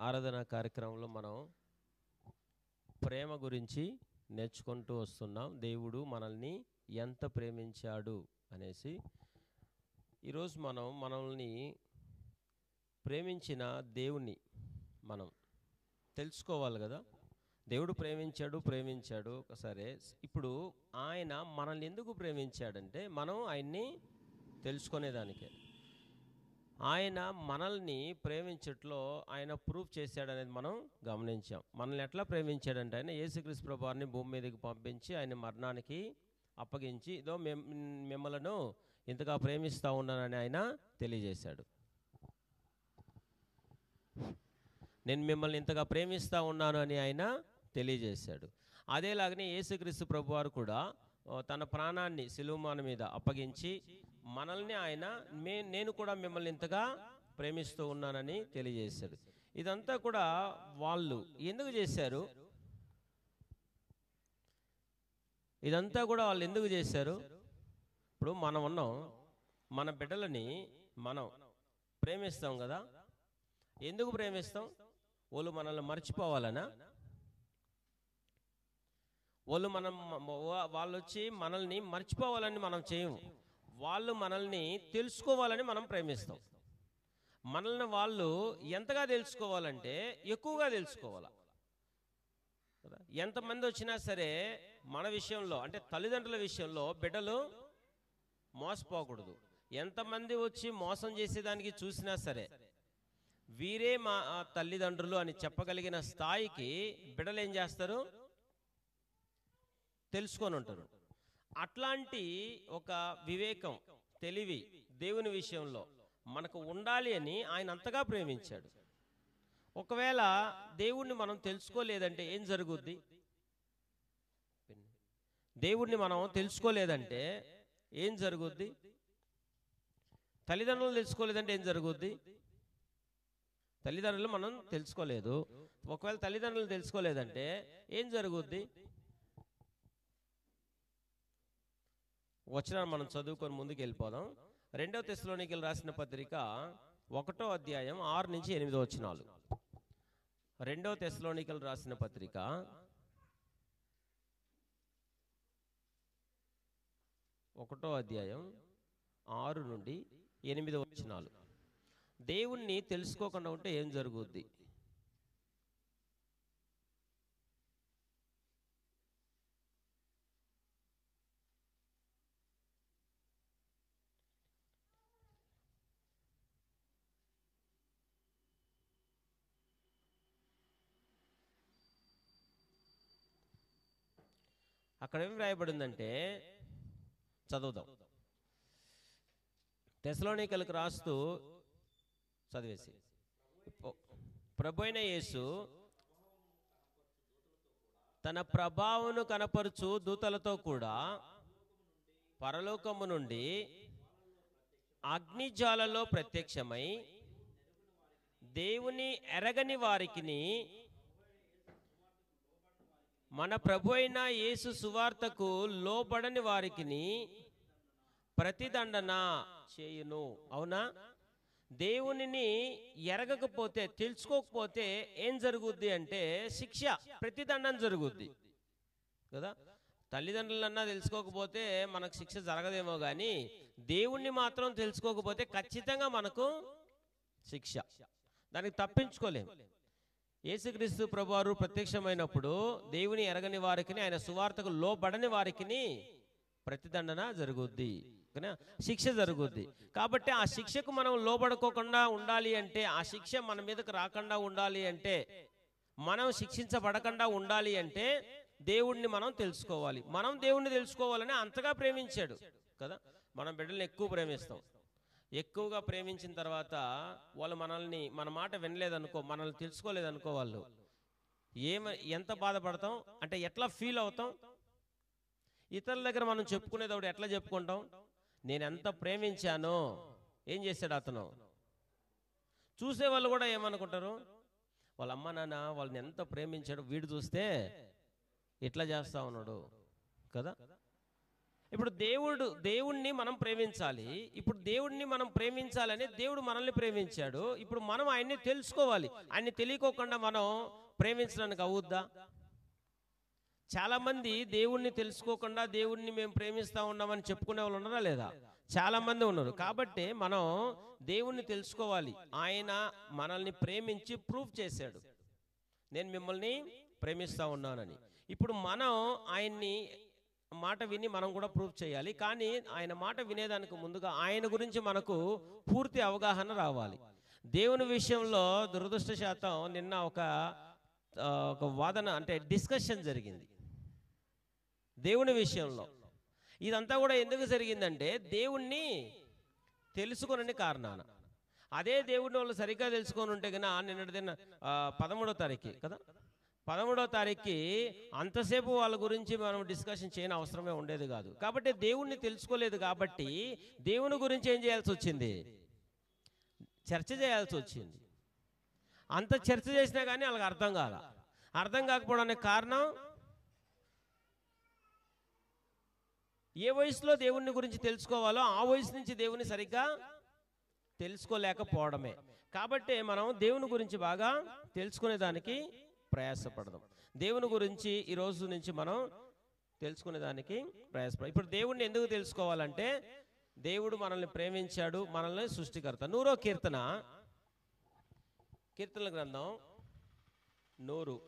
ఆరాధన కార్యక్రమంలో మనం ప్రేమ గురించి నేర్చుకుంటూ వస్తున్నాం. దేవుడు మనల్ని ఎంత ప్రేమించాడు అనేసి. ఈరోజు మనల్ని ప్రేమించిన దేవుణ్ణి మనం తెలుసుకోవాలి కదా. దేవుడు ప్రేమించాడు సరే. ఇప్పుడు ఆయన మనల్ని ఎందుకు ప్రేమించాడంటే మనం ఆయన్ని తెలుసుకునేదానికే. ఆయన మనల్ని ప్రేమించట్లో ఆయన ప్రూఫ్ చేశాడనేది మనం గమనించాం. మనల్ని ఎట్లా ప్రేమించాడంటే ఆయన యేసుక్రీస్తు ప్రభువారిని భూమి మీదకి పంపించి ఆయన మరణానికి అప్పగించి ఇదో మిమ్మలను ఇంతగా ప్రేమిస్తూ ఉన్నానని ఆయన తెలియజేశాడు. నేను మిమ్మల్ని ఇంతగా ప్రేమిస్తూ ఉన్నాను అని ఆయన తెలియజేశాడు. అదేలాగనే యేసుక్రీస్తు ప్రభువారు కూడా తన ప్రాణాన్ని సిలువమాను మీద అప్పగించి మనల్ని ఆయన నేను కూడా మిమ్మల్ని ఇంతగా ప్రేమిస్తూ ఉన్నానని తెలియజేశాడు. ఇదంతా కూడా వాళ్ళు ఎందుకు చేశారు? ఇదంతా కూడా వాళ్ళు ఎందుకు చేశారు? ఇప్పుడు మనం ఉన్నాం, మన బిడ్డలని మనం ప్రేమిస్తాం కదా. ఎందుకు ప్రేమిస్తాం? వాళ్ళు మనల్ని మర్చిపోవాలనా? వాళ్ళు వచ్చి మనల్ని మర్చిపోవాలని మనం చేయము. వాళ్ళు మనల్ని తెలుసుకోవాలని మనం ప్రేమిస్తాం. మనల్ని వాళ్ళు ఎంతగా తెలుసుకోవాలంటే ఎక్కువగా తెలుసుకోవాలి. ఎంతమంది వచ్చినా సరే మన విషయంలో అంటే తల్లిదండ్రుల విషయంలో బిడ్డలు మోసపోకూడదు. ఎంతమంది వచ్చి మోసం చేసేదానికి చూసినా సరే వీరే మా తల్లిదండ్రులు అని చెప్పగలిగిన స్థాయికి బిడ్డలు ఏం చేస్తారు? తెలుసుకొని ఉంటారు. అట్లాంటి ఒక వివేకం, తెలివి దేవుని విషయంలో మనకు ఉండాలి అని ఆయన అంతగా ప్రేమించాడు. ఒకవేళ దేవుణ్ణి మనం తెలుసుకోలేదంటే ఏం జరుగుద్ది? దేవుణ్ణి మనం తెలుసుకోలేదంటే ఏం జరుగుద్ది? తల్లిదండ్రులు తెలుసుకోలేదంటే ఏం జరుగుద్ది? తల్లిదండ్రులు మనం తెలుసుకోలేదు. ఒకవేళ తల్లిదండ్రులు తెలుసుకోలేదంటే ఏం జరుగుద్ది? వచనాన్ని మనం చదువుకొని ముందుకు వెళ్ళిపోదాం. 2వ తెస్సలోనికీయులకు రాసిన పత్రిక 1వ అధ్యాయం 6 నుంచి 8 వచనాలు. 2వ తెస్సలోనికీయులకు రాసిన పత్రిక 1వ అధ్యాయం 6 నుండి 8 వచనాలు. దేవుణ్ణి తెలుసుకోకుండా ఉంటే ఏం జరుగుద్ది? అక్కడ ఏం రాయబడిందంటే చదువుదాం. తెస్సలోనికీయులకు రాస్తూ చదివేసి, ప్రభువైన యేసు తన ప్రభావమును కనపరుచు దూతలతో కూడా పరలోకము నుండి అగ్నిజ్వాలలో ప్రత్యక్షమై దేవుని ఎరగని వారికిని మన ప్రభు అయిన యేసు సువార్తకు లోబడని వారికిని ప్రతిదండన చేయును. అవునా? దేవునిని ఎరగకపోతే, తెలుసుకోకపోతే ఏం జరుగుద్ది అంటే శిక్ష, ప్రతిదండన జరుగుద్ది కదా. తల్లిదండ్రులన్నా తెలుసుకోకపోతే మనకు శిక్ష జరగదేమో కానీ దేవుణ్ణి మాత్రం తెలుసుకోకపోతే ఖచ్చితంగా మనకు శిక్ష. దానికి తప్పించుకోలేము. యేసుక్రీస్తు ప్రభువారు ప్రత్యక్షమైనప్పుడు దేవుని ఎరగని వారికి, ఆయన సువార్తకు లోబడని వారికి ప్రతిదండన జరుగుద్ది, శిక్ష జరుగుద్ది. కాబట్టి ఆ శిక్షకు మనం లోబడుకోకుండా ఉండాలి అంటే, ఆ శిక్ష మన మీదకు రాకుండా ఉండాలి అంటే, మనం శిక్షించబడకుండా ఉండాలి అంటే దేవుణ్ణి మనం తెలుసుకోవాలి. మనం దేవుణ్ణి తెలుసుకోవాలని అంతగా ప్రేమించాడు కదా. మనం బిడ్డల్ని ఎక్కువ ప్రేమిస్తాం. ఎక్కువగా ప్రేమించిన తర్వాత వాళ్ళు మన మాట వినలేదనుకో, మనల్ని తెలుసుకోలేదనుకో, వాళ్ళు ఎంత బాధపడతాం అంటే ఎట్లా ఫీల్ అవుతాం? ఇతరుల దగ్గర మనం చెప్పుకునేటప్పుడు ఎట్లా చెప్పుకుంటాం? నేను ఎంత ప్రేమించానో. ఏం చేశాడు అతను? చూసేవాళ్ళు కూడా ఏమనుకుంటారు? వాళ్ళ అమ్మ నాన్న వాళ్ళని ఎంత ప్రేమించాడు, వీడు చూస్తే ఇట్లా చేస్తా ఉన్నాడు కదా. ఇప్పుడు దేవుణ్ణి మనం ప్రేమించాలి. ఇప్పుడు దేవుణ్ణి మనం ప్రేమించాలని దేవుడు మనల్ని ప్రేమించాడు. ఇప్పుడు మనం ఆయన్ని తెలుసుకోవాలి. ఆయన్ని తెలియకోకుండా మనం ప్రేమించడానికి అవుద్దా? చాలా మంది దేవుణ్ణి తెలుసుకోకుండా దేవుణ్ణి మేము ప్రేమిస్తా ఉన్నామని చెప్పుకునే వాళ్ళు ఉన్నారా లేదా? చాలా మంది ఉన్నారు. కాబట్టి మనం దేవుణ్ణి తెలుసుకోవాలి. ఆయన మనల్ని ప్రేమించి ప్రూఫ్ చేశాడు, నేను మిమ్మల్ని ప్రేమిస్తా ఉన్నానని. ఇప్పుడు మనం ఆయన్ని మాట విని మనం కూడా ప్రూఫ్ చేయాలి. కానీ ఆయన మాట వినేదానికి ముందుగా ఆయన గురించి మనకు పూర్తి అవగాహన రావాలి. దేవుని విషయంలో దురదృష్టశాతం నిన్న ఒక వాదన అంటే డిస్కషన్ జరిగింది దేవుని విషయంలో. ఇదంతా కూడా ఎందుకు జరిగిందంటే దేవుణ్ణి తెలుసుకొనని కారణాన. అదే దేవుడిని వాళ్ళు సరిగ్గా తెలుసుకొని ఉంటే కన్నా నిన్నటి 13వ తారీఖు కదా, 13వ తారీఖుకి అంతసేపు వాళ్ళ గురించి మనం డిస్కషన్ చేయని అవసరమే ఉండేది కాదు. కాబట్టి దేవుణ్ణి తెలుసుకోలేదు కాబట్టి దేవుని గురించి ఏం చేయాల్సి వచ్చింది? చర్చ చేయాల్సి వచ్చింది. అంత చర్చ చేసినా కానీ వాళ్ళకి అర్థం కాకపోవడానికి కారణం ఏ వయసులో దేవుని గురించి తెలుసుకోవాలో ఆ వయసు నుంచి దేవుని సరిగ్గా తెలుసుకోలేకపోవడమే. కాబట్టి మనం దేవుని గురించి బాగా తెలుసుకునేదానికి ప్రయాసపడదాం. దేవుని గురించి ఈ రోజు నుంచి మనం తెలుసుకునేదానికి ప్రయాసపడదాం. ఇప్పుడు దేవుణ్ణి ఎందుకు తెలుసుకోవాలంటే దేవుడు మనల్ని ప్రేమించాడు, మనల్ని సృష్టికర్త. 100వ కీర్తనల గ్రంథం 100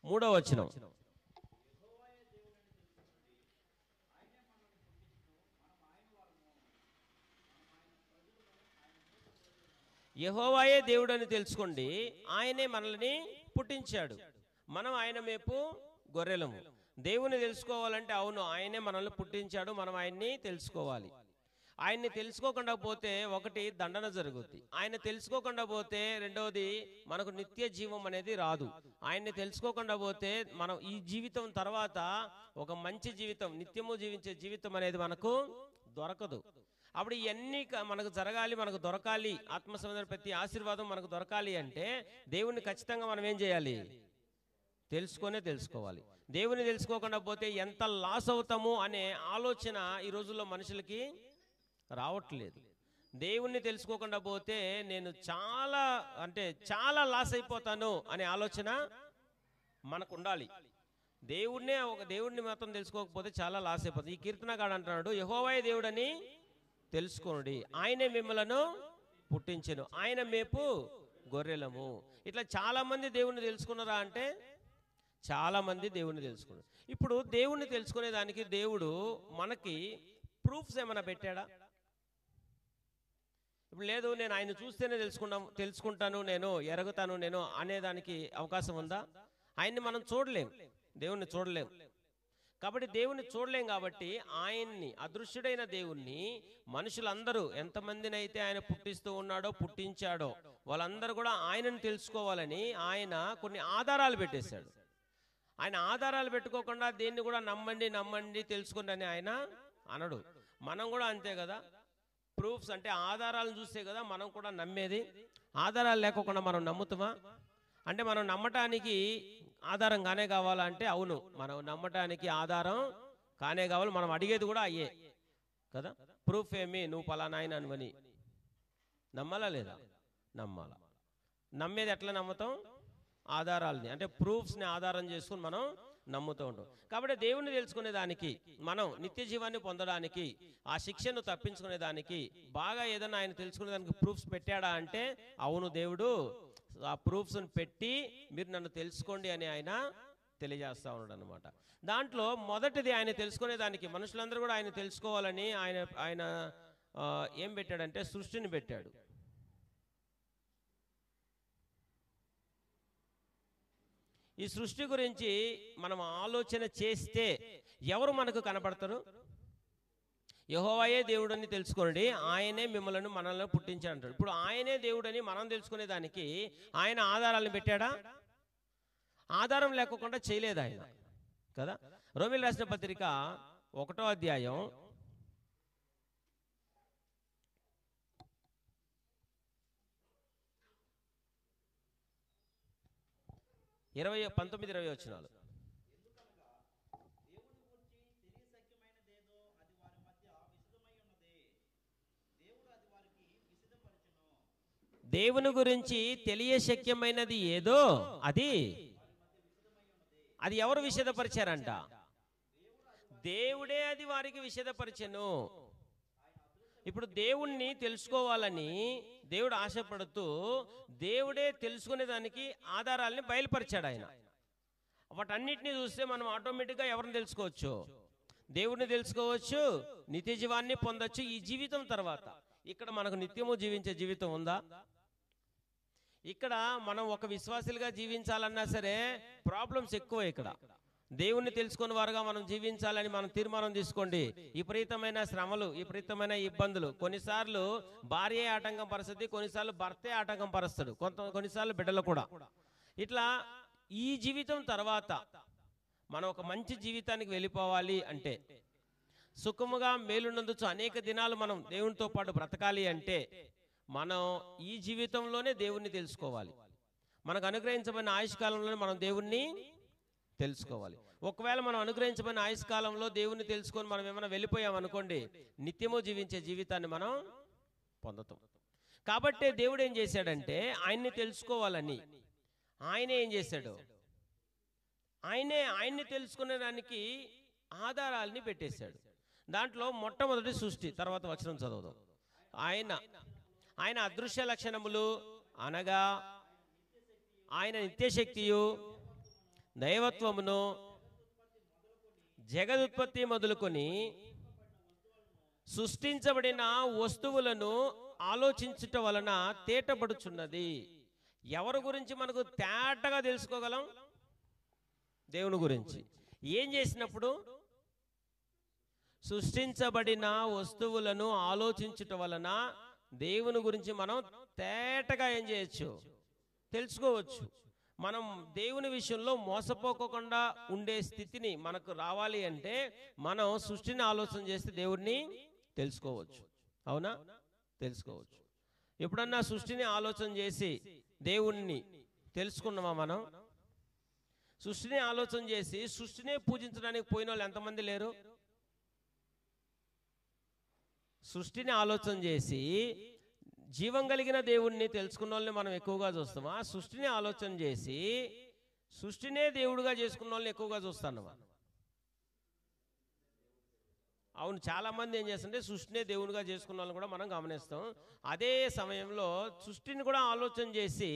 3వ వచనం. యెహోవాయే దేవుడని తెలుసుకోండి, ఆయనే మనల్ని పుట్టించాడు, మనం ఆయన మేపు గొర్రెలము. దేవుని తెలుసుకోవాలంటే అవును ఆయనే మనల్ని పుట్టించాడు, మనం ఆయన్ని తెలుసుకోవాలి. ఆయన్ని తెలుసుకోకుండా పోతే ఒకటి దండన జరుగుద్ది. ఆయన తెలుసుకోకుండా పోతే రెండవది మనకు నిత్య జీవం అనేది రాదు. ఆయన్ని తెలుసుకోకుండా పోతే మనం ఈ జీవితం తర్వాత ఒక మంచి జీవితం, నిత్యము జీవించే జీవితం అనేది మనకు దొరకదు. అప్పుడు ఇవన్నీ మనకు జరగాలి, మనకు దొరకాలి, ఆత్మ సంబంధమైన ప్రతి ఆశీర్వాదం మనకు దొరకాలి అంటే దేవుణ్ణి ఖచ్చితంగా మనం ఏం చేయాలి? తెలుసుకోవాలి. దేవుని తెలుసుకోకుండా పోతే ఎంత లాస్ అవుతాము అనే ఆలోచన ఈ రోజుల్లో మనుషులకి రావట్లేదు. దేవుణ్ణి తెలుసుకోకుండా పోతే నేను చాలా లాస్ అయిపోతాను అనే ఆలోచన మనకు ఉండాలి. దేవుణ్ణి మాత్రం తెలుసుకోకపోతే చాలా లాస్ అయిపోతుంది. ఈ కీర్తనగాడు అంటున్నాడు, యెహోవాయే దేవుడని తెలుసుకోండి, ఆయనే మిమ్మలను పుట్టించెను, ఆయన మేపు గొర్రెలము. ఇట్లా చాలా మంది దేవుణ్ణి తెలుసుకున్నారా అంటే చాలా మంది దేవుణ్ణి తెలుసుకున్నారు. ఇప్పుడు దేవుణ్ణి తెలుసుకునే దానికి దేవుడు మనకి ప్రూఫ్స్ ఏమైనా పెట్టాడా? ఇప్పుడు లేదు, నేను ఆయన చూస్తేనే తెలుసుకుంటాను, నేను ఎరుగుతాను నేను అనేదానికి అవకాశం ఉందా? ఆయన్ని మనం చూడలేం, దేవుణ్ణి చూడలేం. కాబట్టి దేవుణ్ణి చూడలేం కాబట్టి ఆయన్ని, అదృశ్యుడైన దేవుణ్ణి మనుషులందరూ ఎంతమందినైతే ఆయన పుట్టిస్తూ ఉన్నాడో పుట్టించాడో వాళ్ళందరూ కూడా ఆయనను తెలుసుకోవాలని ఆయన కొన్ని ఆధారాలు పెట్టేశాడు. ఆయన ఆధారాలు పెట్టుకోకుండా దేన్ని కూడా నమ్మండి తెలుసుకోండి అని ఆయన అనడు. మనం కూడా అంతే కదా, ప్రూఫ్స్ అంటే ఆధారాలను చూస్తే కదా మనం కూడా నమ్మేది. ఆధారాలు లేకుండా మనం నమ్ముతామా? అంటే మనం నమ్మటానికి ఆధారం కానే కావాలంటే అవును, మనం నమ్మటానికి ఆధారం కానే కావాలి. మనం అడిగేది కూడా అయ్యే కదా, ప్రూఫ్ ఏమి, నువ్వు పలానా ఆయన అనువని నమ్మాలా లేదా? నమ్మాలా. నమ్మేది ఎట్లా నమ్ముతాం? ఆధారాలని, అంటే ప్రూఫ్స్ని ఆధారం చేసుకుని మనం నమ్ముతూ ఉంటాం. కాబట్టి దేవుణ్ణి తెలుసుకునే దానికి, మనం నిత్య జీవాన్ని పొందడానికి, ఆ శిక్షను తప్పించుకునే దానికి బాగా ఏదైనా ఆయన తెలుసుకునే దానికి ప్రూఫ్స్ పెట్టాడా అంటే అవును, దేవుడు ఆ ప్రూఫ్స్ని పెట్టి మీరు నన్ను తెలుసుకోండి అని ఆయన తెలియజేస్తా ఉన్నాడు అనమాట. దాంట్లో మొదటిది ఆయన తెలుసుకునే దానికి, మనుషులందరూ కూడా ఆయన తెలుసుకోవాలని ఆయన ఏం పెట్టాడంటే సృష్టిని పెట్టాడు. ఈ సృష్టి గురించి మనం ఆలోచన చేస్తే ఎవరు మనకు కనపడతారు? యెహోవాయే దేవుడని తెలుసుకోండి, ఆయనే మనల్ని పుట్టించాడు. ఇప్పుడు ఆయనే దేవుడని మనం తెలుసుకునే దానికి ఆయన ఆధారాలను పెట్టాడా? ఆధారం లేకుండా చేయలేదు ఆయన కదా. రోమీయులకు రాసిన పత్రిక 1వ అధ్యాయం 19-20 వచనాలు. దేవుని గురించి తెలియశక్యమైనది ఏదో అది అది ఎవరు విషదపరిచారంట? దేవుడే అది వారికి విషదపరిచెను. ఇప్పుడు దేవుణ్ణి తెలుసుకోవాలని దేవుడు ఆశపడుతూ దేవుడే తెలుసుకునే దానికి ఆధారాలని బయలుపరిచాడు ఆయన. వాటన్నిటిని చూస్తే మనం ఆటోమేటిక్గా ఎవరిని తెలుసుకోవచ్చు? దేవుడిని తెలుసుకోవచ్చు, నిత్య జీవాన్ని పొందొచ్చు ఈ జీవితం తర్వాత. ఇక్కడ మనకు నిత్యము జీవించే జీవితం ఉందా? ఇక్కడ మనం ఒక విశ్వాసులుగా జీవించాలన్నా సరే ప్రాబ్లమ్స్ ఎక్కువ. ఇక్కడ దేవుణ్ణి తెలుసుకున్న వారుగా మనం జీవించాలని మనం తీర్మానం తీసుకోండి. విపరీతమైన శ్రమలు, విపరీతమైన ఇబ్బందులు, కొన్నిసార్లు భార్య ఆటంకం పరుస్తుంది, కొన్నిసార్లు భర్తే ఆటంకం పరుస్తాడు, కొన్నిసార్లు బిడ్డలు కూడా. ఇట్లా ఈ జీవితం తర్వాత మనం ఒక మంచి జీవితానికి వెళ్ళిపోవాలి అంటే, సుఖముగా మేలునందుచు అనేక దినాలు మనం దేవునితో పాటు బ్రతకాలి అంటే మనం ఈ జీవితంలోనే దేవుణ్ణి తెలుసుకోవాలి. మనకు అనుగ్రహించబడిన ఆయుష్కాలంలోనే మనం దేవుణ్ణి తెలుసుకోవాలి. ఒకవేళ మనం అనుగ్రహించబడిన ఆయుష్కాలంలో దేవుణ్ణి తెలుసుకొని మనం ఏమైనా వెళ్ళిపోయాం అనుకోండి, నిత్యము జీవించే జీవితాన్ని మనం పొందుతాం. కాబట్టి దేవుడు ఏం చేశాడంటే ఆయన్ని తెలుసుకోవాలని ఆయనే ఏం చేశాడు? ఆయన్ని తెలుసుకునే దానికి ఆధారాలని పెట్టేశాడు. దాంట్లో మొట్టమొదటి సృష్టి, తర్వాత వచనం చదువుదాం. ఆయన అదృశ్య లక్షణములు అనగా ఆయన నిత్యశక్తియు దైవత్వమును జగదుత్పత్తి మొదలుకొని సృష్టించబడిన వస్తువులను ఆలోచించుట వలన తేటపడుచున్నది. ఎవరి గురించి మనకు తేటగా తెలుసుకోగలం? దేవుని గురించి. ఏం చేసినప్పుడు? సృష్టించబడిన వస్తువులను ఆలోచించుట వలన దేవుని గురించి మనం తేటగా ఏం చేయొచ్చు? తెలుసుకోవచ్చు. మనం దేవుని విషయంలో మోసపోకుండా ఉండే స్థితిని మనకు రావాలి అంటే మనం సృష్టిని ఆలోచన చేస్తే దేవుణ్ణి తెలుసుకోవచ్చు. అవునా? తెలుసుకోవచ్చు. ఎప్పుడన్నా సృష్టిని ఆలోచన చేసి దేవుణ్ణి తెలుసుకున్నామా? మనం సృష్టిని ఆలోచన చేసి సృష్టినే పూజించడానికి పోయిన వాళ్ళు ఎంతమంది లేరు? సృష్టిని ఆలోచన చేసి జీవం కలిగిన దేవుణ్ణి తెలుసుకున్న వాళ్ళని మనం ఎక్కువగా చూస్తామా? సృష్టిని ఆలోచన చేసి సృష్టినే దేవుడిగా చేసుకున్న వాళ్ళని ఎక్కువగా చూస్తామా? అవును, చాలా మంది ఏం చేస్తుంటే సృష్టినే దేవుడిగా చేసుకున్న వాళ్ళని కూడా మనం గమనిస్తాం. అదే సమయంలో సృష్టిని కూడా ఆలోచన చేసి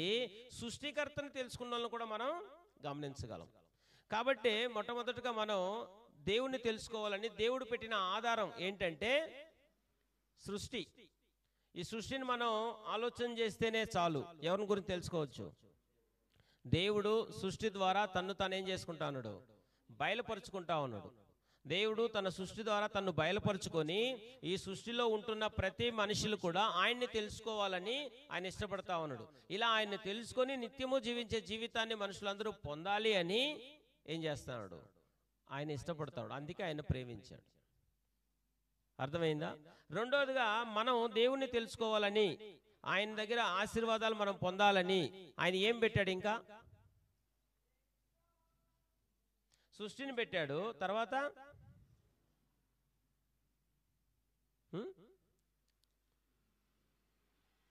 సృష్టికర్తని తెలుసుకున్న వాళ్ళని కూడా మనం గమనించగలం. కాబట్టి మొట్టమొదటిగా మనం దేవుణ్ణి తెలుసుకోవాలని దేవుడు పెట్టిన ఆధారం ఏంటంటే సృష్టి. ఈ సృష్టిని మనం ఆలోచన చేస్తేనే చాలు ఎవరిని గురించి తెలుసుకోవచ్చు. దేవుడు సృష్టి ద్వారా తను ఏం చేసుకుంటా ఉన్నాడు? బయలుపరుచుకుంటా ఉన్నాడు. దేవుడు తన సృష్టి ద్వారా తను బయలుపరుచుకొని ఈ సృష్టిలో ఉంటున్న ప్రతి మనుషులు కూడా ఆయన్ని తెలుసుకోవాలని ఆయన ఇష్టపడతా ఉన్నాడు. ఇలా ఆయన్ని తెలుసుకొని నిత్యము జీవించే జీవితాన్ని మనుషులందరూ పొందాలి అని ఏం చేస్తున్నాడు? ఆయన ఇష్టపడతాడు. అందుకే ఆయన ప్రేమించాడు. అర్థమైందా? రెండోదిగా మనం దేవుణ్ణి తెలుసుకోవాలని, ఆయన దగ్గర ఆశీర్వాదాలు మనం పొందాలని ఆయన ఏం పెట్టాడు? ఇంకా సృష్టిని పెట్టాడు. తర్వాత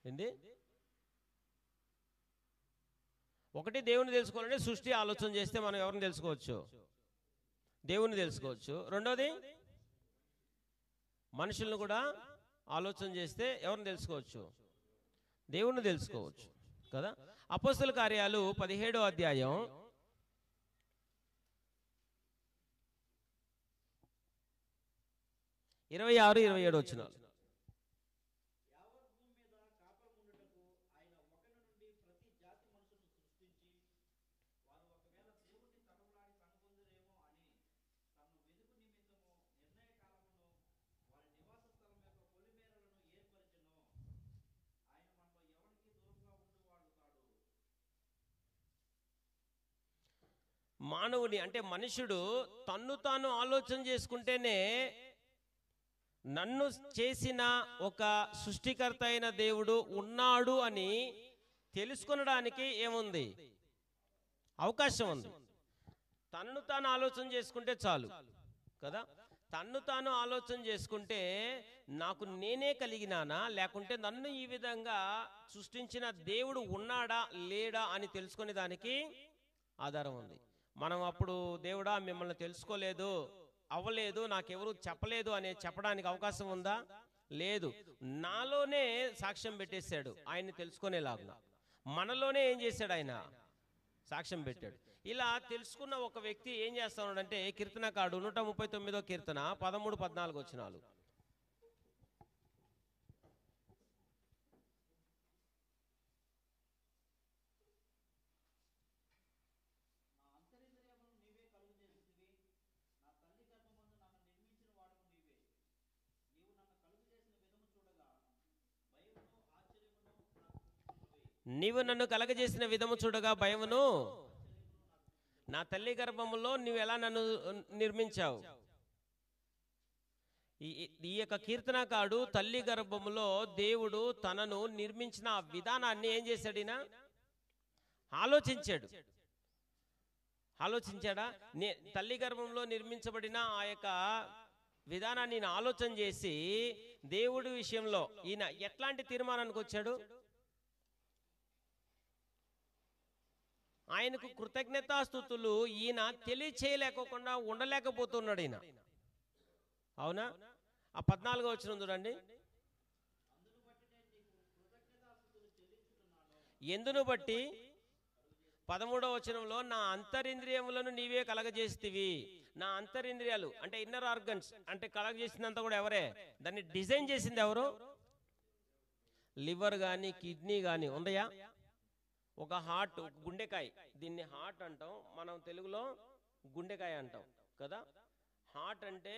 ఏంటి? ఒకటి దేవుని తెలుసుకోవాలంటే సృష్టి ఆలోచన చేస్తే మనం ఎవరిని తెలుసుకోవచ్చు? దేవుణ్ణి తెలుసుకోవచ్చు. రెండోది మనుషులను కూడా ఆలోచన చేస్తే ఎవరిని తెలుసుకోవచ్చు? దేవుణ్ణి తెలుసుకోవచ్చు కదా. అపోస్తల కార్యాలు 17వ అధ్యాయం 26-27 వచనాలు. మానవుని అంటే మనుషుడు తన్ను తాను ఆలోచన చేసుకుంటేనే నన్ను చేసిన ఒక సృష్టికర్త అయిన దేవుడు ఉన్నాడు అని తెలుసుకొనడానికి ఏముంది? అవకాశం ఉంది. తనను తాను ఆలోచన చేసుకుంటే చాలు కదా. తన్ను తాను ఆలోచన చేసుకుంటే నాకు నేనే కలిగినానా, లేకుంటే నన్ను ఈ విధంగా సృష్టించిన దేవుడు ఉన్నాడా లేడా అని తెలుసుకునే దానికి ఆధారం ఉంది. మనం అప్పుడు దేవుడా మిమ్మల్ని తెలుసుకోలేదు, అవ్వలేదు, నాకెవరు చెప్పలేదు అనే చెప్పడానికి అవకాశం ఉందా? లేదు. నాలోనే సాక్ష్యం పెట్టేశాడు ఆయన్ని తెలుసుకునేలాగా. మనలోనే ఏం చేశాడు? ఆయన సాక్ష్యం పెట్టాడు. ఇలా తెలుసుకున్న ఒక వ్యక్తి ఏం చేస్తా ఉన్నాడంటే, కీర్తనకారుడు 139వ కీర్తన 13-14 వచనాలు. నీవు నన్ను కలగజేసిన విధము చూడగా భయమును, నా తల్లి గర్భములో నువ్వు ఎలా నన్ను నిర్మించావు. ఈ యొక్క కీర్తనకారుడు తల్లి గర్భములో దేవుడు తనను నిర్మించిన ఆ విధానాన్ని ఏం చేశాడు? ఈయన ఆలోచించాడా? తల్లి గర్భంలో నిర్మించబడిన ఆ యొక్క విధానాన్ని ఈయన ఆలోచన చేసి దేవుడి విషయంలో ఈయన ఎట్లాంటి తీర్మానానికి వచ్చాడు? ఆయనకు కృతజ్ఞతాస్తుతులు ఈయన తెలియచేయలేకోకుండా ఉండలేకపోతున్నాడు ఈయన. అవునా? ఆ 14వ వచనం చూడండి. ఎందును బట్టి 13వ వచనంలో నా అంతరింద్రియములను నీవే కలగజేస్తేవి. నా అంతరింద్రియాలు అంటే ఇన్నర్ ఆర్గన్స్, అంటే కలగజేసిందంతా కూడా ఎవరే? దాన్ని డిజైన్ చేసింది ఎవరు? లివర్ కానీ కిడ్నీ కానీ ఉన్నాయా? ఒక హార్ట్, గుండెకాయ, దీన్ని హార్ట్ అంటాం, మనం తెలుగులో గుండెకాయ అంటాం కదా. హార్ట్ అంటే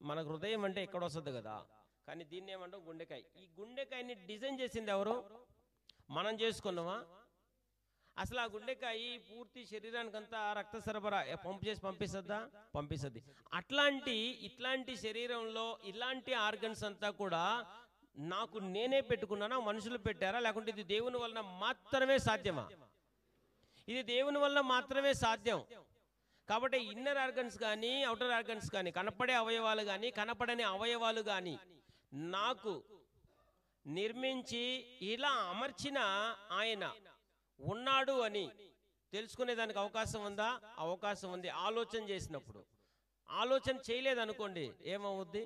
మన హృదయం అంటే ఎక్కడ వస్తుంది కదా, కానీ దీన్ని ఏమంటాం? గుండెకాయ. ఈ గుండెకాయని డిజైన్ చేసింది ఎవరు? మనం చేసుకున్నామా? అసలు ఆ గుండెకాయ పూర్తి శరీరానికంతా రక్త సరఫరా పంపిస్తుందా? పంపిస్తుంది. ఇట్లాంటి శరీరంలో ఇలాంటి ఆర్గన్స్ అంతా కూడా నాకు నేనే పెట్టుకున్నానా, మనుషులు పెట్టారా, లేకుంటే ఇది దేవుని వలన మాత్రమే సాధ్యమా? ఇది దేవుని వలన మాత్రమే సాధ్యం. కాబట్టి ఇన్నర్ ఆర్గన్స్ కానీ అవుటర్ ఆర్గన్స్ కానీ, కనపడే అవయవాలు కానీ కనపడని అవయవాలు కానీ నాకు నిర్మించి ఇలా అమర్చిన ఆయన ఉన్నాడు అని తెలుసుకునేదానికి అవకాశం ఉందా? అవకాశం ఉంది. ఆలోచన చేసినప్పుడు. ఆలోచన చేయలేదనుకోండి, ఏమవుద్ది?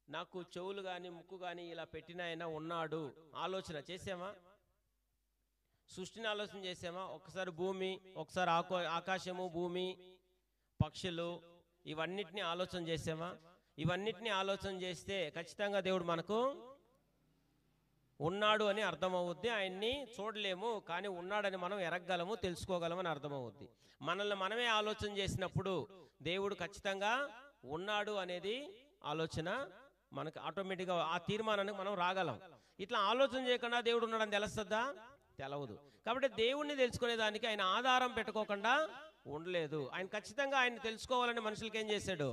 నాకు చెవులు కానీ ముక్కు కానీ ఇలా పెట్టిన ఆయన ఉన్నాడు ఆలోచన చేసామా? సృష్టిని ఆలోచన చేసామా? ఒకసారి భూమి, ఒకసారి ఆకాశము, భూమి, పక్షులు, ఇవన్నిటిని ఆలోచన చేసామా? ఇవన్నిటిని ఆలోచన చేస్తే ఖచ్చితంగా దేవుడు మనకు ఉన్నాడు అని అర్థమవుద్ది. ఆయన్ని చూడలేము, కానీ ఉన్నాడని మనం ఎరగగలము, తెలుసుకోగలమని అర్థమవుద్ది. మనల్ని మనమే ఆలోచన చేసినప్పుడు దేవుడు ఖచ్చితంగా ఉన్నాడు అనేది ఆలోచన మనకు ఆటోమేటిక్గా ఆ తీర్మానానికి మనం రాగలం. ఇట్లా ఆలోచన చేయకుండా దేవుడు ఉన్నాడని తెలుస్తుందా? తెలవదు. కాబట్టి దేవుణ్ణి తెలుసుకునేదానికి ఆయన ఆధారం పెట్టుకోకుండా ఉండలేదు. ఆయన ఖచ్చితంగా ఆయన తెలుసుకోవాలని మనుషులకి ఏం చేశాడు?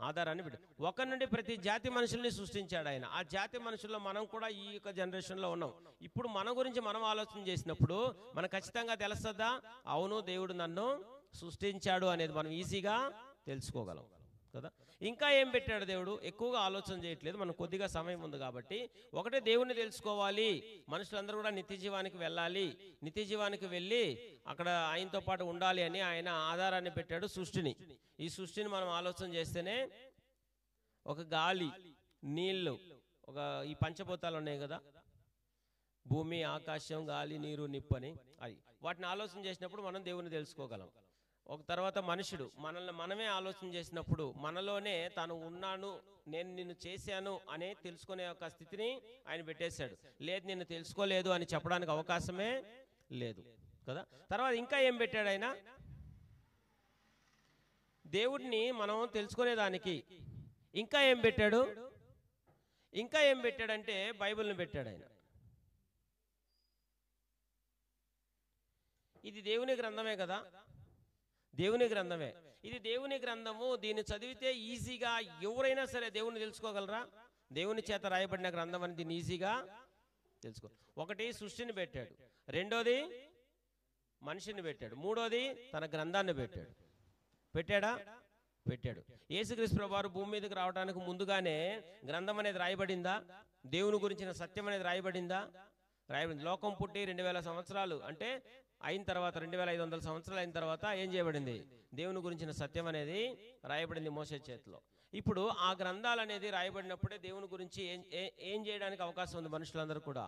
ఆధారాన్ని పెట్టి ఒకరి నుండి ప్రతి జాతి మనుషుల్ని సృష్టించాడు ఆయన. ఆ జాతి మనుషుల్లో మనం కూడా ఈ యొక్క జనరేషన్లో ఉన్నాం. ఇప్పుడు మన గురించి మనం ఆలోచన చేసినప్పుడు మనకు ఖచ్చితంగా తెలుస్తుందా? అవును, దేవుడు నన్ను సృష్టించాడు అనేది మనం ఈజీగా తెలుసుకోగలం కదా. ఇంకా ఏం పెట్టాడు దేవుడు? ఎక్కువగా ఆలోచన చేయట్లేదు, మనకు కొద్దిగా సమయం ఉంది కాబట్టి. ఒకటే దేవుణ్ణి తెలుసుకోవాలి, మనుషులందరూ కూడా నిత్య జీవానికి వెళ్ళాలి, నిత్య జీవానికి వెళ్ళి అక్కడ ఆయనతో పాటు ఉండాలి అని ఆయన ఆధారాన్ని పెట్టాడు, సృష్టిని. ఈ సృష్టిని మనం ఆలోచన చేస్తేనే ఒక గాలి, నీళ్లు, ఒక ఈ పంచభూతాలు ఉన్నాయి కదా, భూమి, ఆకాశం, గాలి, నీరు, నిప్పు అని, అది వాటిని ఆలోచన చేసినప్పుడు మనం దేవుని తెలుసుకోగలం. ఒక తర్వాత మనుషుడు మనల్ని మనమే ఆలోచన చేసినప్పుడు మనలోనే తాను ఉన్నాను, నేను నిన్ను చేశాను అనే తెలుసుకునే ఒక స్థితిని ఆయన పెట్టేశాడు. లేదు, నిన్ను తెలుసుకోలేదు అని చెప్పడానికి అవకాశమే లేదు కదా. తర్వాత ఇంకా ఏం పెట్టాడు ఆయన? దేవుడిని మనం తెలుసుకునేదానికి ఇంకా ఏం పెట్టాడు? ఇంకా ఏం పెట్టాడంటే బైబిల్ని పెట్టాడు ఆయన. ఇది దేవుని గ్రంథమే కదా, దేవుని గ్రంథమే. ఇది దేవుని గ్రంథము. దీన్ని చదివితే ఈజీగా ఎవరైనా సరే దేవుని తెలుసుకోగలరా? దేవుని చేత రాయబడిన గ్రంథం అని దీన్ని ఈజీగా తెలుసుకో. ఒకటి సృష్టిని పెట్టాడు, రెండోది మనిషిని పెట్టాడు. మూడోది తన గ్రంథాన్ని పెట్టాడు. పెట్టాడా? పెట్టాడు. యేసుక్రీస్తు ప్రభువారు భూమి మీదకి రావడానికి ముందుగానే గ్రంథం అనేది రాయబడిందా? దేవుని గురించిన సత్యం అనేది రాయబడిందా? రాయబడింది. లోకం పుట్టి 2000 సంవత్సరాలు అంటే అయిన తర్వాత 2500 సంవత్సరాలు అయిన తర్వాత ఏం చేయబడింది? దేవుని గురించిన సత్యం అనేది రాయబడింది మోసే చేతిలో. ఇప్పుడు ఆ గ్రంథాలు అనేది రాయబడినప్పుడే దేవుని గురించి ఏం చేయడానికి అవకాశం ఉంది? మనుషులందరూ కూడా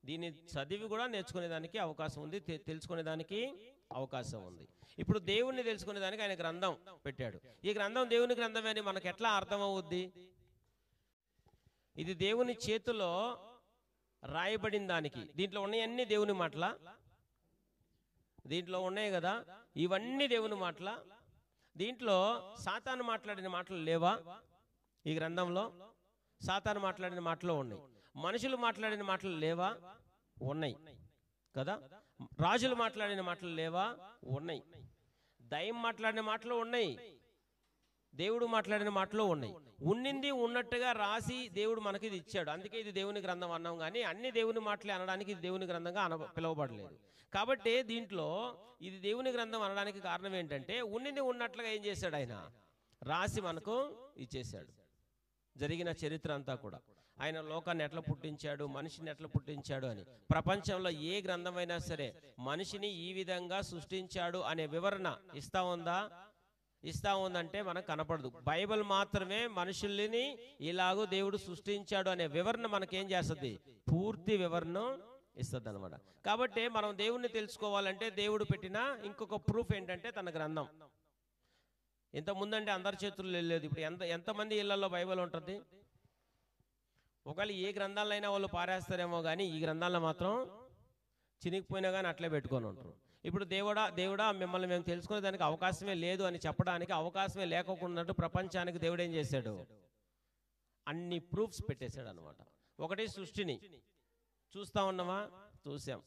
దీన్ని చదివి కూడా నేర్చుకునేదానికి అవకాశం ఉంది, తెలుసుకునేదానికి అవకాశం ఉంది. ఇప్పుడు దేవుణ్ణి తెలుసుకునేదానికి ఆయన గ్రంథం పెట్టాడు. ఈ గ్రంథం దేవుని గ్రంథమే అని మనకు ఎట్లా అర్థం అవుద్ది? ఇది దేవుని చేతిలో రాయబడిన దానికి. దీంట్లో ఉన్నాయన్నీ దేవుని మాటల, దీంట్లో ఉన్నాయి కదా, ఇవన్నీ దేవుని మాటల. దీంట్లో సాతాను మాట్లాడిన మాటలు లేవా? ఈ గ్రంథంలో సాతాను మాట్లాడిన మాటలు ఉన్నాయి. మనుషులు మాట్లాడిన మాటలు లేవా? ఉన్నాయి కదా. రాజులు మాట్లాడిన మాటలు లేవా? ఉన్నాయి. దయ్యం మాట్లాడిన మాటలు ఉన్నాయి, దేవుడు మాట్లాడిన మాటలు ఉన్నాయి. ఉన్నింది ఉన్నట్టుగా రాసి దేవుడు మనకి ఇది ఇచ్చాడు. అందుకే ఇది దేవుని గ్రంథం అన్నాం. కానీ అన్ని దేవుని మాటలే అనడానికి ఇది దేవుని గ్రంథంగా పిలువబడలేదు. కాబట్టి దీంట్లో ఇది దేవుని గ్రంథం అనడానికి కారణం ఏంటంటే ఉన్నింది ఉన్నట్లుగా ఏం చేశాడు? ఆయన రాసి మనకు ఇచ్చేశాడు. జరిగిన చరిత్ర అంతా కూడా ఆయన లోకాన్ని ఎట్లా పుట్టించాడు, మనిషిని ఎట్లా పుట్టించాడు అని. ప్రపంచంలో ఏ గ్రంథమైనా సరే మనిషిని ఈ విధంగా సృష్టించాడు అనే వివరణ ఇస్తా ఉందంటే మనకు కనపడదు. బైబిల్ మాత్రమే మనుషుల్ని ఇలాగూ దేవుడు సృష్టించాడు అనే వివరణ మనకేం చేస్తుంది? పూర్తి వివరణ ఇస్తుంది అనమాట. కాబట్టి మనం దేవుణ్ణి తెలుసుకోవాలంటే దేవుడు పెట్టిన ఇంకొక ప్రూఫ్ ఏంటంటే తన గ్రంథం. ఇంతకుముందంటే అందరి చేతుల్లో వెళ్ళలేదు. ఇప్పుడు ఎంతమంది ఇళ్లలో బైబిల్ ఉంటుంది? ఒకవేళ ఏ గ్రంథాలైనా వాళ్ళు పారేస్తారేమో కానీ ఈ గ్రంథాలను మాత్రం చినిగిపోయినా కానీ అట్లే పెట్టుకొని ఉంటారు. ఇప్పుడు దేవుడా మిమ్మల్ని మేము తెలుసుకునే దానికి అవకాశమే లేదు అని చెప్పడానికి అవకాశమే లేకుండా ప్రపంచానికి దేవుడు ఏం చేశాడు? అన్ని ప్రూఫ్స్ పెట్టేశాడు అనమాట. ఒకటి సృష్టిని చూస్తా ఉన్నామా? చూసాం,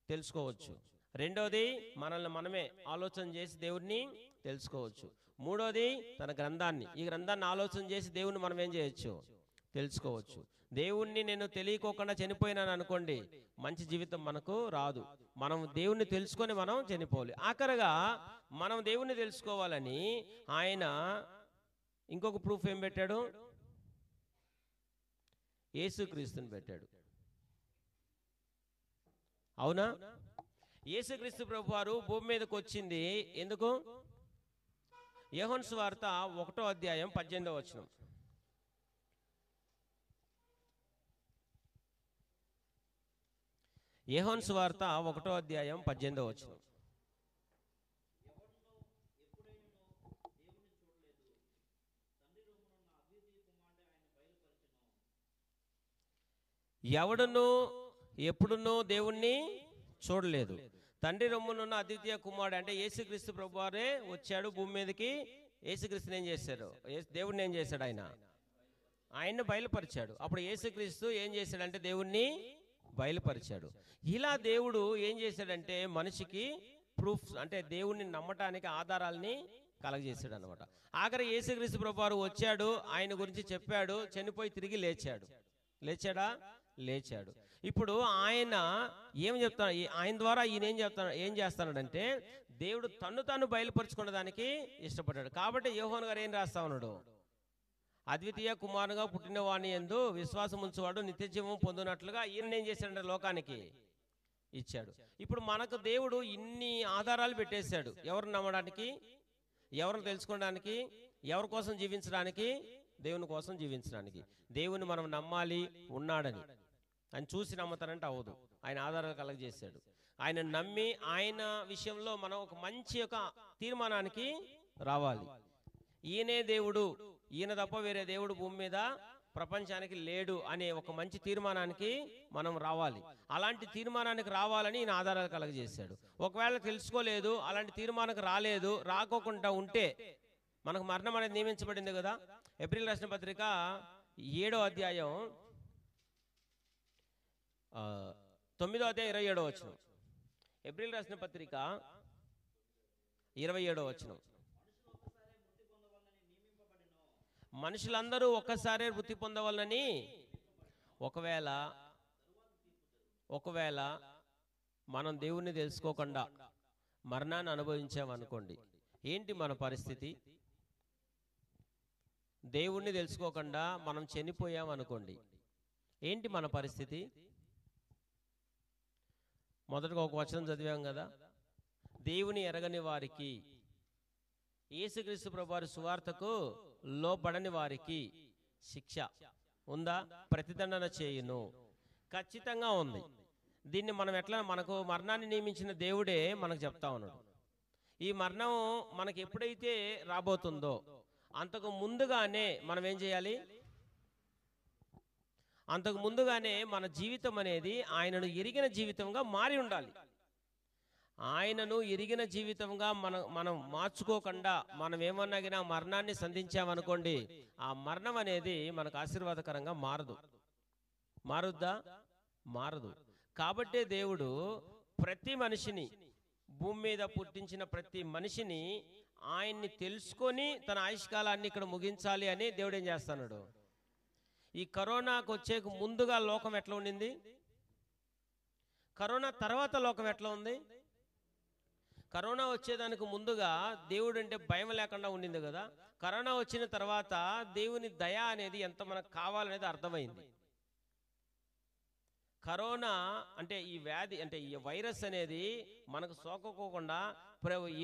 తెలుసుకోవచ్చు. రెండోది మనల్ని మనమే ఆలోచన చేసి దేవుడిని తెలుసుకోవచ్చు. మూడోది తన గ్రంథాన్ని, ఈ గ్రంథాన్ని ఆలోచన చేసి దేవుణ్ణి మనం ఏం చేయొచ్చు? తెలుసుకోవచ్చు. దేవుణ్ణి నేను తెలియకోకుండా చనిపోయినాను అనుకోండి, మంచి జీవితం మనకు రాదు. మనం దేవుణ్ణి తెలుసుకొని మనం చనిపోవాలి. ఆఖరిగా మనం దేవుణ్ణి తెలుసుకోవాలని ఆయన ఇంకొక ప్రూఫ్ ఏం పెట్టాడు? యేసుక్రీస్తుని పెట్టాడు. అవునా? యేసుక్రీస్తు ప్రభువారు భూమి మీదకి వచ్చింది ఎందుకు? యోహాను సువార్త 1వ అధ్యాయం 18వ వచనం. యోహాను సువార్త 1వ అధ్యాయం 18వ వచనం. ఎవడును ఎప్పుడునూ దేవుణ్ణి చూడలేదు, తండ్రి రొమ్మునున్న అద్వితీయ కుమారుడు అంటే యేసుక్రీస్తు ప్రభువారే వచ్చాడు భూమి మీదకి. యేసుక్రీస్తుని ఏం చేశాడు? దేవుణ్ణి ఏం చేశాడు? ఆయన్ని బయలుపరిచాడు. అప్పుడు యేసుక్రీస్తు ఏం చేశాడంటే దేవుణ్ణి బయలుపరిచాడు. ఇలా దేవుడు ఏం చేశాడంటే మనిషికి ప్రూఫ్స్ అంటే దేవుణ్ణి నమ్మటానికి ఆధారాలని కలగజేశాడు అనమాట. ఆఖరి యేసుక్రీస్తు ప్రభువారు వచ్చాడు, ఆయన గురించి చెప్పాడు, చనిపోయి తిరిగి లేచాడు. లేచాడు. ఇప్పుడు ఆయన ఏం చెప్తాడు? ఆయన ద్వారా ఈయన ఏం చేస్తాడంటే దేవుడు తాను బయలుపరుచుకునే దానికి ఇష్టపడ్డాడు. కాబట్టి యోహాను గారు ఏం రాస్తా ఉన్నాడు? అద్వితీయ కుమారుగా పుట్టిన వాణి యందు విశ్వాసం ఉంచువాడు నిత్య జీవం పొందినట్లుగా ఈయన ఏం చేశాడంటే లోకానికి ఇచ్చాడు. ఇప్పుడు మనకు దేవుడు ఇన్ని ఆధారాలు పెట్టేశాడు. ఎవరిని నమ్మడానికి, ఎవరిని తెలుసుకోవడానికి, ఎవరి కోసం జీవించడానికి? దేవుని కోసం జీవించడానికి. దేవుని మనం నమ్మాలి ఉన్నాడని. ఆయన చూసి నమ్ముతానంటే అవదు. ఆయన ఆధారాలు కలగజేశాడు. ఆయన నమ్మి ఆయన విషయంలో మనం ఒక మంచి తీర్మానానికి రావాలి. ఈయనే దేవుడు, ఈయన తప్ప వేరే దేవుడు భూమి మీద ప్రపంచానికి లేడు అనే ఒక మంచి తీర్మానానికి మనం రావాలి. అలాంటి తీర్మానానికి రావాలని ఈయన ఆధారాలు కలగజేశాడు. ఒకవేళ తెలుసుకోలేదు, అలాంటి తీర్మానానికి రాలేదు, రాకోకుండా ఉంటే మనకు మరణం అనేది నియమించబడింది కదా. ఏప్రిల్ రాసిన పత్రిక 7వ అధ్యాయం 9వ అధ్యాయం 27వ వచనం. ఏప్రిల్ రాసిన పత్రిక 27వ వచనం. మనుషులందరూ ఒక్కసారే వృత్తి పొందవాలని, ఒకవేళ మనం దేవుణ్ణి తెలుసుకోకుండా మరణాన్ని అనుభవించామనుకోండి, ఏంటి మన పరిస్థితి? దేవుణ్ణి తెలుసుకోకుండా మనం చనిపోయామనుకోండి, ఏంటి మన పరిస్థితి? మొదటగా ఒక వచనం చదివాం కదా, దేవుని ఎరగని వారికి, యేసుక్రీస్తు ప్రభువారి సువార్తకు లోబడని వారికి శిక్ష ఉందా? ప్రతిదండన చేయును. ఖచ్చితంగా ఉంది. దీన్ని మనం ఎట్లా, మనకు మరణాన్ని నియమించిన దేవుడే మనకు చెప్తా ఉన్నాడు. ఈ మరణం మనకి ఎప్పుడైతే రాబోతుందో అంతకు ముందుగానే మనం ఏం చేయాలి? అంతకు ముందుగానే మన జీవితం అనేది ఆయనను ఎరిగిన జీవితంగా మారి ఉండాలి. ఆయనను ఎరిగిన జీవితంగా మనం మార్చుకోకుండా మనం ఏమన్నా మరణాన్ని సంధించామనుకోండి, ఆ మరణం అనేది మనకు ఆశీర్వాదకరంగా మారదు. మారుద్దా? మారదు. కాబట్టే దేవుడు ప్రతి మనిషిని, భూమి మీద పుట్టించిన ప్రతి మనిషిని ఆయన్ని తెలుసుకొని తన ఆయుష్కాలాన్ని ఇక్కడ ముగించాలి అని దేవుడు ఏం చేస్తున్నాడు? ఈ కరోనాకు వచ్చే ముందుగా లోకం ఎట్లా ఉండింది? కరోనా తర్వాత లోకం ఎట్లా ఉంది? కరోనా వచ్చేదానికి ముందుగా దేవుడు అంటే భయం లేకుండా ఉండింది కదా. కరోనా వచ్చిన తర్వాత దేవుని దయ అనేది ఎంత మనకు కావాలనేది అర్థమైంది. కరోనా అంటే ఈ వ్యాధి, అంటే ఈ వైరస్ అనేది మనకు సోకకోకుండా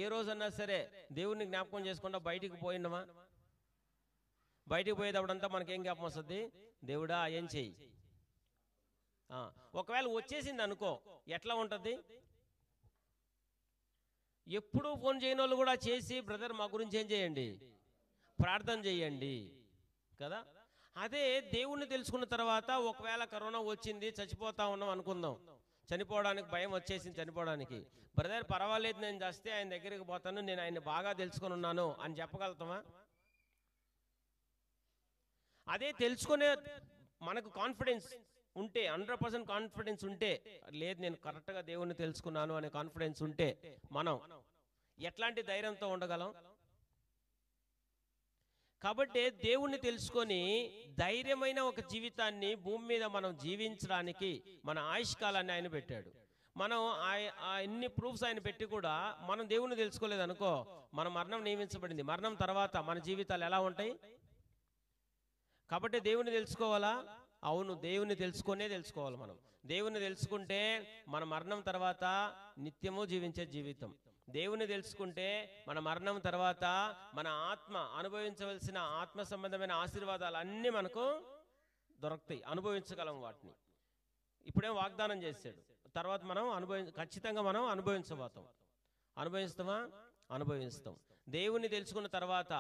ఏ రోజన్నా సరే దేవుడిని జ్ఞాపకం చేసుకుంటా బయటికి పోయినామా? బయటికి పోయేటప్పుడంతా మనకేం జ్ఞాపకం వస్తుంది? దేవుడా ఏం చెయ్యి. ఒకవేళ వచ్చేసింది అనుకో, ఎట్లా ఉంటుంది? ఎప్పుడు ఫోన్ చేయని వాళ్ళు కూడా చేసి, బ్రదర్ మా గురించి ఏం చేయండి, ప్రార్థన చేయండి కదా. అదే దేవుణ్ణి తెలుసుకున్న తర్వాత ఒకవేళ కరోనా వచ్చింది, చచ్చిపోతా ఉన్నాం అనుకుందాం, చనిపోవడానికి భయం వచ్చేసింది, చనిపోవడానికి, బ్రదర్ పర్వాలేదు నేను చేస్తే ఆయన దగ్గరికి పోతాను, నేను ఆయన బాగా తెలుసుకొని ఉన్నాను అని చెప్పగలుగుతామా? అదే తెలుసుకునే మనకు కాన్ఫిడెన్స్ ఉంటే, 100% కాన్ఫిడెన్స్ ఉంటే, లేదు నేను కరెక్ట్గా దేవుణ్ణి తెలుసుకున్నాను అనే కాన్ఫిడెన్స్ ఉంటే మనం ఎట్లాంటి ధైర్యంతో ఉండగలం? కాబట్టి దేవుణ్ణి తెలుసుకొని ధైర్యమైన ఒక జీవితాన్ని భూమి మీద మనం జీవించడానికి మన ఆయుష్కాలాన్ని ఆయన పెట్టాడు. మనం ఎన్ని ప్రూఫ్స్ ఆయన పెట్టి కూడా మనం దేవుణ్ణి తెలుసుకోలేదు అనుకో, మన మరణం నియమించబడింది. మరణం తర్వాత మన జీవితాలు ఎలా ఉంటాయి? కాబట్టి దేవుణ్ణి తెలుసుకోవాలా? అవును, దేవుణ్ణి తెలుసుకోవాలి. మనం దేవుణ్ణి తెలుసుకుంటే మన మరణం తర్వాత నిత్యము జీవించే జీవితం. దేవుని తెలుసుకుంటే మన మరణం తర్వాత మన ఆత్మ అనుభవించవలసిన ఆత్మ సంబంధమైన ఆశీర్వాదాలు అన్నీ మనకు దొరుకుతాయి, అనుభవించగలం వాటిని. ఇప్పుడేం వాగ్దానం చేశాడు, తర్వాత మనం ఖచ్చితంగా మనం అనుభవించబోతాం. అనుభవిస్తామా? అనుభవిస్తాం. దేవుని తెలుసుకున్న తర్వాత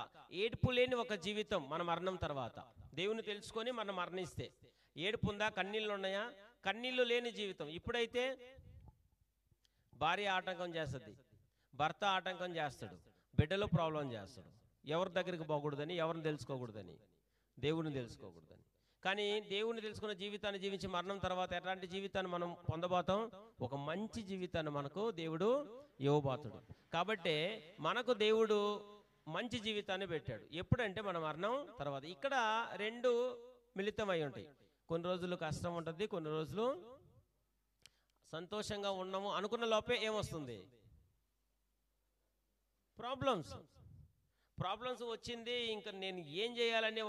ఏడుపు లేని ఒక జీవితం మన మరణం తర్వాత. దేవుని తెలుసుకొని మనం మరణిస్తే ఏడుపు ఉందా? కన్నీళ్ళు ఉన్నాయా? కన్నీళ్ళు లేని జీవితం. ఇప్పుడైతే భార్య ఆటంకం చేస్తుంది, భర్త ఆటంకం చేస్తాడు, బిడ్డలో ప్రాబ్లం చేస్తాడు. ఎవరి దగ్గరికి పోకూడదని, ఎవరిని తెలుసుకోకూడదని, దేవుని తెలుసుకోకూడదని. కానీ దేవుని తెలుసుకున్న జీవితాన్ని జీవించి మరణం తర్వాత ఎలాంటి జీవితాన్ని మనం పొందబోతాం? ఒక మంచి జీవితాన్ని మనకు దేవుడు ఇవ్వబోతాడు. కాబట్టి మనకు దేవుడు మంచి జీవితాన్ని పెట్టాడు. ఎప్పుడంటే మన మరణం తర్వాత. ఇక్కడ రెండు మిళితమై ఉంటాయి. కొన్ని రోజులు కష్టం ఉంటుంది, కొన్ని రోజులు సంతోషంగా ఉన్నాము అనుకున్న లోపే ఏమొస్తుంది? ప్రాబ్లమ్స్ వచ్చింది. ఇంకా నేను ఏం చేయాలనే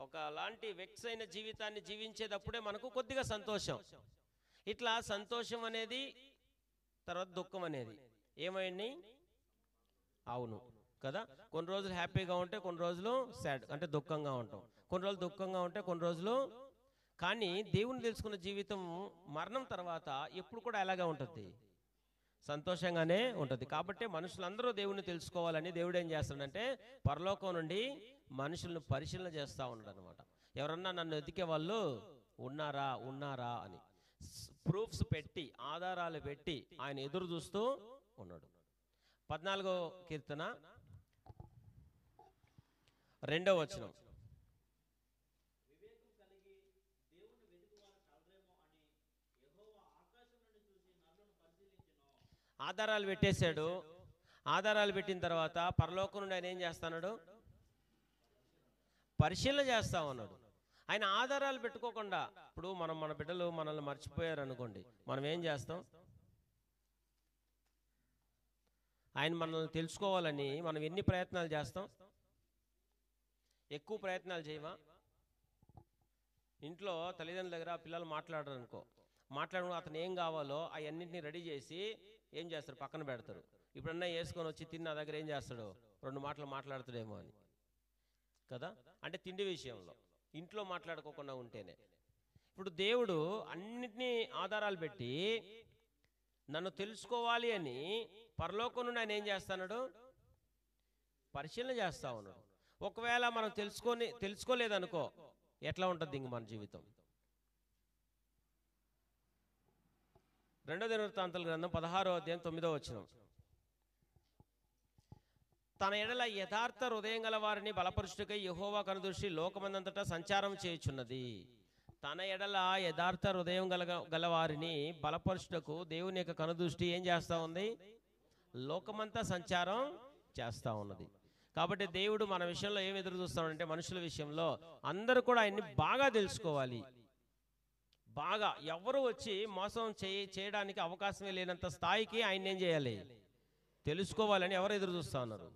ఒకలాంటి వెక్స్ అయిన జీవితాన్ని జీవించేటప్పుడే మనకు కొద్దిగా సంతోషం. ఇట్లా సంతోషం అనేది తర్వాత దుఃఖం అనేది ఏమైంది? అవును కదా. కొన్ని రోజులు హ్యాపీగా ఉంటే కొన్ని రోజులు సాడ్ అంటే దుఃఖంగా ఉంటాం, కొన్ని రోజులు దుఃఖంగా ఉంటే కొన్ని రోజులు. కానీ దేవుని తెలుసుకున్న జీవితం మరణం తర్వాత ఎప్పుడు కూడా అలాగే ఉంటుంది, సంతోషంగానే ఉంటుంది. కాబట్టి మనుషులందరూ దేవుణ్ణి తెలుసుకోవాలని దేవుడు ఏం చేస్తాడంటే పరలోకం నుండి మనుషులను పరిశీలన చేస్తూ ఉన్నాడు అనమాట. ఎవరన్నా నన్ను ఎదికే వాళ్ళు ఉన్నారా అని ప్రూఫ్స్ పెట్టి, ఆధారాలు పెట్టి ఆయన ఎదురు చూస్తూ ఉన్నాడు. 14వ కీర్తన 2వ వచనం. ఆధారాలు పెట్టేశాడు. ఆధారాలు పెట్టిన తర్వాత పరలోకం నుండి ఆయన ఏం చేస్తున్నాడు? పరిశీలన చేస్తా ఉన్నాడు. ఆయన ఆధారాలు పెట్టుకోకుండా, ఇప్పుడు మన బిడ్డలు మనల్ని మర్చిపోయారు అనుకోండి, మనం ఏం చేస్తాం? ఆయన మనల్ని తెలుసుకోవాలని మనం ఎన్ని ప్రయత్నాలు చేస్తాం? ఎక్కువ ప్రయత్నాలు చేయమా? ఇంట్లో తల్లిదండ్రుల దగ్గర పిల్లలు మాట్లాడరు అనుకో, మాట్లాడడం అతను ఏం కావాలో అవన్నింటినీ రెడీ చేసి ఏం చేస్తారు? పక్కన పెడతారు. ఇప్పుడన్నా వేసుకొని వచ్చి తిన్న దగ్గర ఏం చేస్తాడు? 2 మాటలు మాట్లాడుతాడేమో అని కదా. అంటే తిండి విషయంలో ఇంట్లో మాట్లాడుకోకుండా ఉంటేనే. ఇప్పుడు దేవుడు అన్నిటినీ ఆధారాలు పెట్టి నన్ను తెలుసుకోవాలి అని పరలోకం నుండి ఆయన ఏం చేస్తున్నాడు? పరిశీలన చేస్తా ఉన్నాడు. ఒకవేళ మనం తెలుసుకోలేదనుకో, ఎట్లా ఉంటుంది ఇంక మన జీవితం? 2 దినవృత్తాంతాల గ్రంథం 16వ అధ్యాయం 9వ వచనం. తన ఎడల యథార్థ హృదయం గల వారిని బలపరుచుటకై యెహోవా కనుదృష్టి లోకమందంతటా సంచారం చేయుచున్నది. తన ఎడల యథార్థ హృదయం గల వారిని బలపరుచుటకు దేవుని యొక్క కనుదృష్టి ఏం చేస్తూ ఉంది? లోకమంతా సంచారం చేస్తూ ఉన్నది. కాబట్టి దేవుడు మన విషయంలో ఏం ఎదురు చూస్తాడంటే, మనుషుల విషయంలో అందరూ కూడా ఆయన్ని బాగా తెలుసుకోవాలి. బాగా ఎవరు వచ్చి మోసం చేయడానికి అవకాశమే లేనంత స్థాయికి ఆయన ఏం చేయాలి? తెలుసుకోవాలని ఎవరు ఎదురు చూస్తూ ఉన్నారు?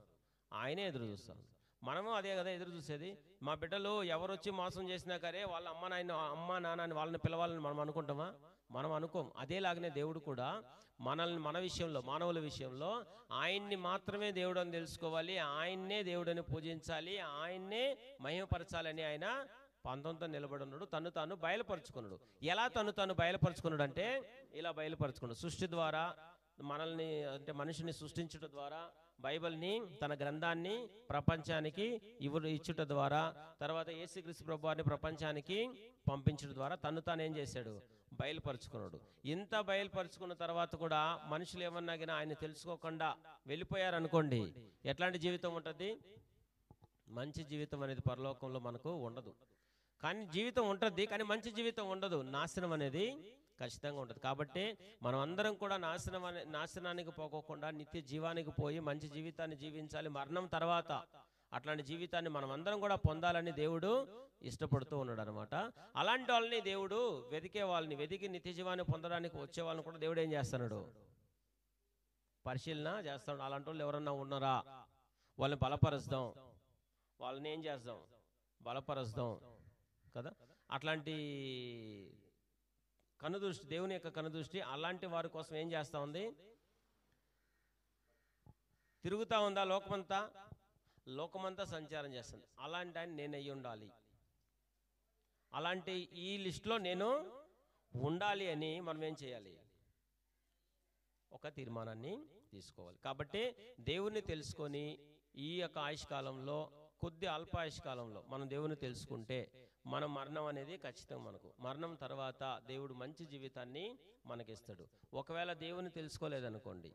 ఆయనే ఎదురు చూస్తాను. మనము అదే కదా ఎదురు చూసేది. మా బిడ్డలు ఎవరు వచ్చి మోసం చేసినా సరే వాళ్ళ అమ్మ నాన్న వాళ్ళని పిలవాలని మనం అనుకుంటామా? మనం అనుకోం. అదేలాగనే దేవుడు కూడా మన విషయంలో, మానవుల విషయంలో ఆయన్ని మాత్రమే దేవుడు అని తెలుసుకోవాలి, ఆయన్నే దేవుడని పూజించాలి, ఆయన్నే మహిమపరచాలని ఆయన పంతంతో నిలబడి ఉన్నాడు. తను తాను బయలుపరుచుకున్నాడు. ఎలా తను బయలుపరుచుకున్నాడు అంటే, ఇలా బయలుపరుచుకున్నాడు. సృష్టి ద్వారా మనల్ని, అంటే మనిషిని సృష్టించడం ద్వారా, బైబిల్ని తన గ్రంథాన్ని ప్రపంచానికి ఇచ్చుట ద్వారా, తర్వాత యేసుక్రీస్తు ప్రభువారిని ప్రపంచానికి పంపించడం ద్వారా తను తాను ఏం చేశాడు? బయలుపరుచుకున్నాడు. ఇంత బయలుపరుచుకున్న తర్వాత కూడా మనుషులు ఏమన్నా ఆయన తెలుసుకోకుండా వెళ్ళిపోయారనుకోండి, ఎట్లాంటి జీవితం ఉంటుంది? మంచి జీవితం అనేది పరలోకంలో మనకు ఉండదు. కానీ జీవితం ఉంటుంది, కానీ మంచి జీవితం ఉండదు. నాశనం అనేది ఖచ్చితంగా ఉంటుంది. కాబట్టి మనం అందరం కూడా నాశనానికి పోకోకుండా నిత్య జీవానికి పోయి మంచి జీవితాన్ని జీవించాలి. మరణం తర్వాత అట్లాంటి జీవితాన్ని మనం అందరం కూడా పొందాలని దేవుడు ఇష్టపడుతూ ఉన్నాడు అనమాట. అలాంటి వాళ్ళని దేవుడు వెతికి నిత్య జీవాన్ని పొందడానికి వచ్చే వాళ్ళని కూడా దేవుడు ఏం చేస్తున్నాడు? పరిశీలన చేస్తాడు. అలాంటి వాళ్ళు ఎవరన్నా ఉన్నారా? వాళ్ళని బలపరుస్తాం. వాళ్ళని ఏం చేద్దాం? బలపరుస్తాం కదా. అట్లాంటి కనుదృష్టి, దేవుని యొక్క కనుదృష్టి అలాంటి వారి కోసం ఏం చేస్తూ ఉంది? తిరుగుతూ ఉందా? లోకమంతా సంచారం చేస్తుంది. అలాంటి ఆయన నేను అయ్యి ఉండాలి, అలాంటి ఈ లిస్టులో నేను ఉండాలి అని మనం ఏం చేయాలి? ఒక తీర్మానాన్ని తీసుకోవాలి. కాబట్టి దేవుణ్ణి తెలుసుకొని ఈ యొక్క ఆయుష్కాలంలో, కొద్ది అల్ప ఆయుష్కాలంలో మనం దేవుని తెలుసుకుంటే మన మరణం అనేది ఖచ్చితంగా మనకు. మరణం తర్వాత దేవుడు మంచి జీవితాన్ని మనకిస్తాడు. ఒకవేళ దేవుని తెలుసుకోలేదనుకోండి,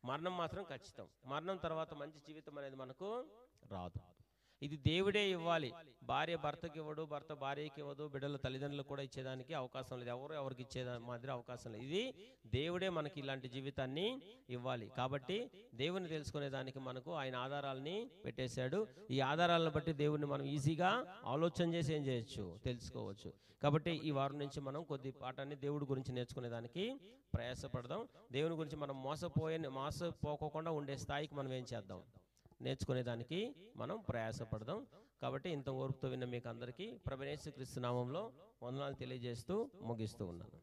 మరణం మాత్రం ఖచ్చితం. మరణం తర్వాత మంచి జీవితం అనేది మనకు రాదు. ఇది దేవుడే ఇవ్వాలి. భార్య భర్తకి ఇవ్వడు, భర్త భార్యకి ఇవ్వదు, బిడ్డల తల్లిదండ్రులకు కూడా ఇచ్చేదానికి అవకాశం లేదు. ఎవరికి ఇచ్చేదా మాదిరి అవకాశం లేదు. ఇది దేవుడే మనకి ఇలాంటి జీవితాన్ని ఇవ్వాలి. కాబట్టి దేవుని తెలుసుకునే దానికి మనకు ఆయన ఆధారాలని పెట్టేశాడు. ఈ ఆధారాలను బట్టి దేవుడిని మనం ఈజీగా ఆలోచన చేసి ఏం చేయొచ్చు? తెలుసుకోవచ్చు. కాబట్టి ఈ వారం నుంచి మనం కొద్ది పాఠాన్ని దేవుడి గురించి నేర్చుకునే దానికి ప్రయాసపడదాం. దేవుని గురించి మనం మోసపోకోకుండా ఉండే స్థాయికి మనం ఏం చేద్దాం? నేర్చుకునేదానికి మనం ప్రయాసపడదాం. కాబట్టి ఇంత ఓర్పుతో విన్న మీకు అందరికీ ప్రభువైన యేసుక్రీస్తు నామంలో వందనాలు తెలియజేస్తూ ముగిస్తూ ఉన్నాను.